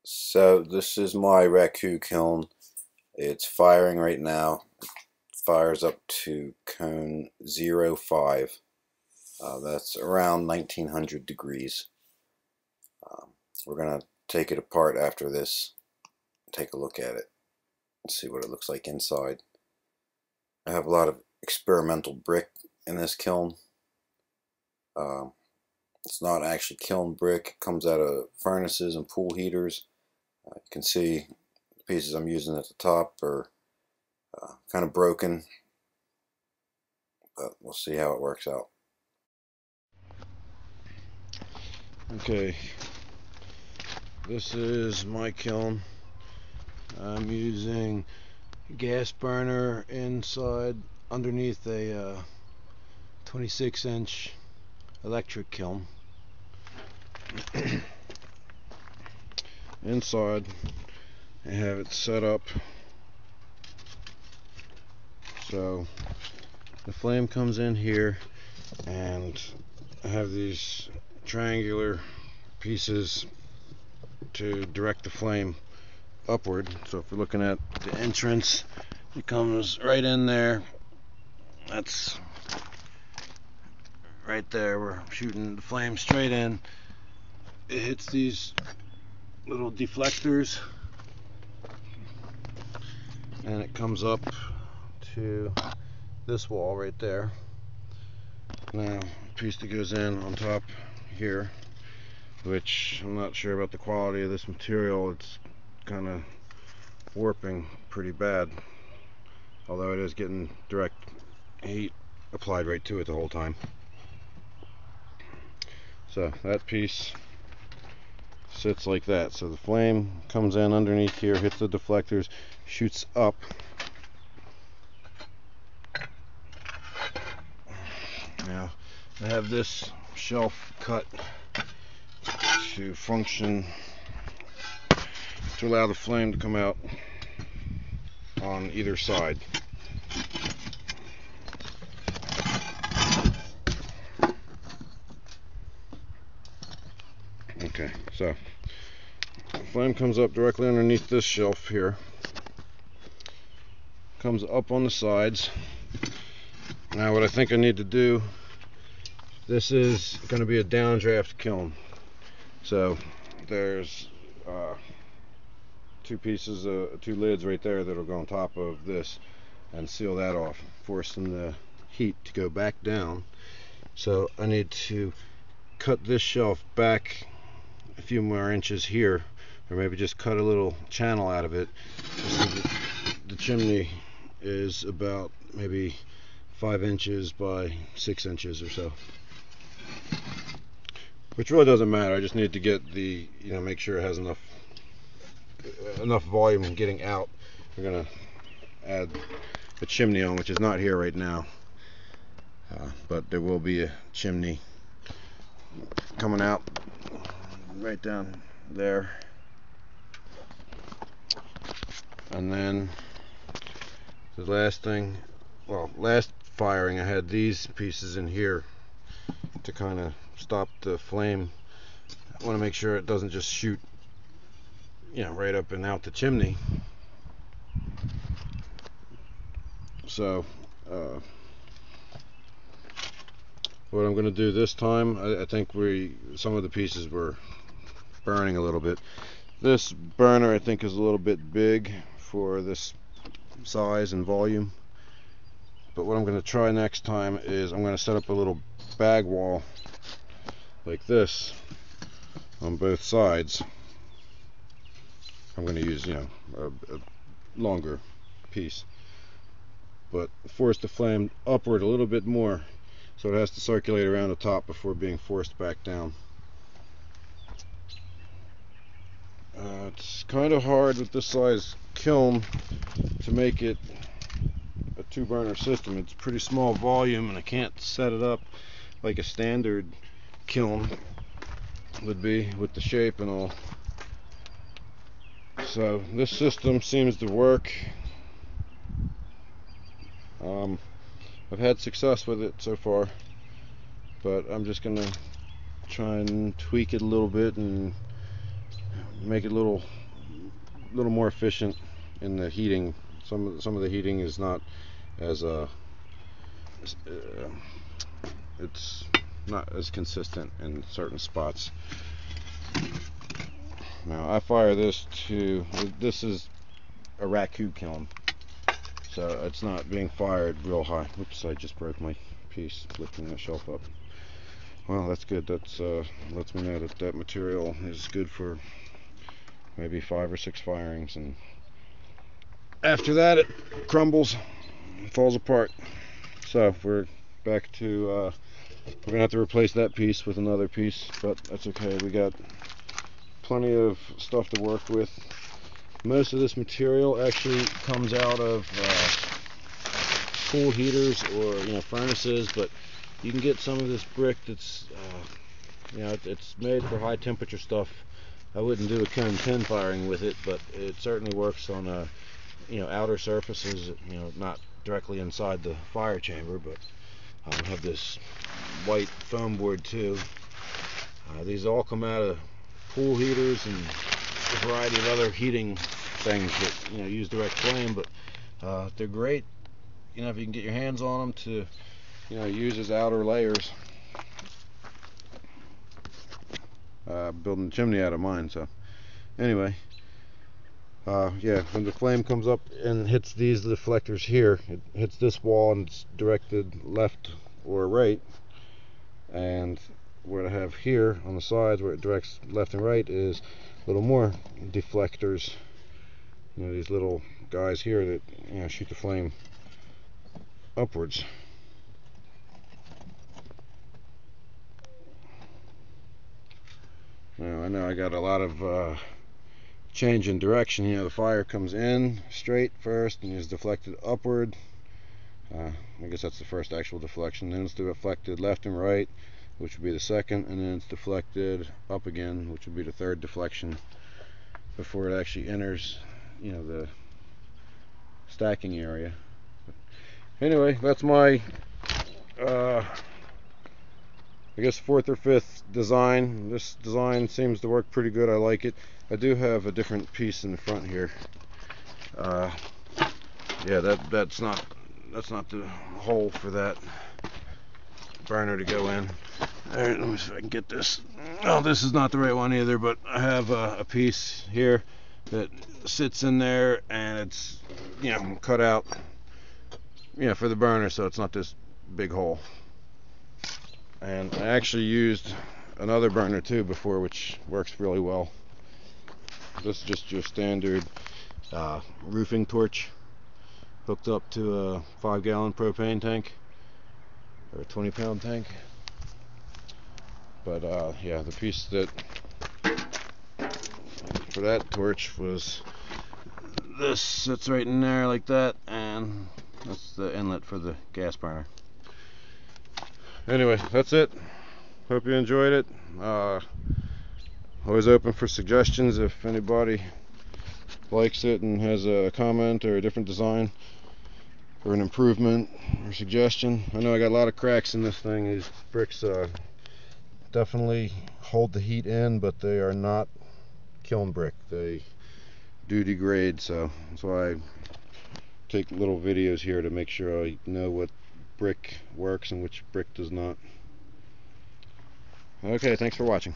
So this is my Raku kiln. It's firing right now. Fires up to cone 05. That's around 1900 degrees. We're going to take it apart after this, take a look at it, and see what it looks like inside. I have a lot of experimental brick in this kiln. It's not actually kiln brick. It comes out of furnaces and pool heaters. You can see the pieces I'm using at the top are kind of broken, but we'll see how it works out. Okay, this is my kiln. I'm using a gas burner inside underneath a 26-inch electric kiln. Inside I have it set up so the flame comes in here, and I have these triangular pieces to direct the flame upward. So if we're looking at the entrance, it comes right in there. That's right there. We're shooting the flame straight in. It hits these little deflectors and it comes up to this wall right there. Now, a piece that goes in on top here, which I'm not sure about the quality of this material. It's kind of warping pretty bad, although it is getting direct heat applied right to it the whole time. So that piece sits like that. So the flame comes in underneath here, hits the deflectors, shoots up. Now I have this shelf cut to function to allow the flame to come out on either side. Okay, so the flame comes up directly underneath this shelf here, comes up on the sides. Now what I think I need to do, this is going to be a downdraft kiln, so there's two lids right there that'll go on top of this and seal that off, forcing the heat to go back down. So I need to cut this shelf back a few more inches here, or maybe just cut a little channel out of it. So the chimney is about maybe 5 inches by 6 inches or so, which really doesn't matter. I just need to get the, make sure it has enough volume getting out. We're gonna add a chimney on, which is not here right now, but there will be a chimney coming out right down there. And then the last thing, last firing, I had these pieces in here to kind of stop the flame. I want to make sure it doesn't just shoot right up and out the chimney. So what I'm going to do this time, I think some of the pieces were burning a little bit. This burner I think is a little bit big for this size and volume, but what I'm going to try next time is I'm going to set up a little bag wall like this on both sides. I'm going to use a longer piece, but force the flame upward a little bit more, so it has to circulate around the top before being forced back down. It's kind of hard with this size kiln to make it a 2-burner system. It's pretty small volume, and I can't set it up like a standard kiln would be with the shape and all. So this system seems to work. I've had success with it so far, but I'm just gonna try and tweak it a little bit and make it a little more efficient in the heating. Some of the heating is not as it's not as consistent in certain spots. Now I fire this this is a raku kiln, so it's not being fired real high. Oops, I just broke my piece lifting the shelf up. Well, that's good. That's lets me know that that material is good for maybe 5 or 6 firings, and after that it crumbles and falls apart. So we're back to we're gonna have to replace that piece with another piece, but that's okay. We got plenty of stuff to work with. Most of this material actually comes out of pool heaters or furnaces, but you can get some of this brick that's it's made for high temperature stuff. I wouldn't do a Kiln 10 firing with it, but it certainly works on outer surfaces, not directly inside the fire chamber. But I have this white foam board too. These all come out of pool heaters and a variety of other heating things that use direct flame, but they're great if you can get your hands on them to use as outer layers. Building a chimney out of mine. So anyway, yeah, when the flame comes up and hits these deflectors here, it hits this wall and it's directed left or right, and what I have here on the sides where it directs left and right is a little more deflectors, these little guys here that shoot the flame upwards. Now I know I got a lot of change in direction. The fire comes in straight first and is deflected upward. I guess that's the first actual deflection. Then it's deflected left and right, which would be the second, and then it's deflected up again, which would be the third deflection before it actually enters the stacking area. But anyway, that's my I guess 4th or 5th design. This design seems to work pretty good. I like it. I do have a different piece in the front here. Yeah, that's not the hole for that burner to go in. Alright, let me see if I can get this. Oh, this is not the right one either, but I have a piece here that sits in there, and it's cut out for the burner, so it's not this big hole. And I actually used another burner too before, which works really well. This is just your standard roofing torch hooked up to a 5-gallon propane tank or a 20-pound tank. But yeah, the piece that for that torch was this. Sits right in there like that, and that's the inlet for the gas burner. Anyway, that's it. Hope you enjoyed it. Always open for suggestions if anybody likes it and has a comment or a different design or an improvement or suggestion. I know I got a lot of cracks in this thing. These bricks definitely hold the heat in, but they are not kiln brick. They do degrade, so that's why I take little videos here to make sure I know what brick works and which brick does not. Okay, thanks for watching.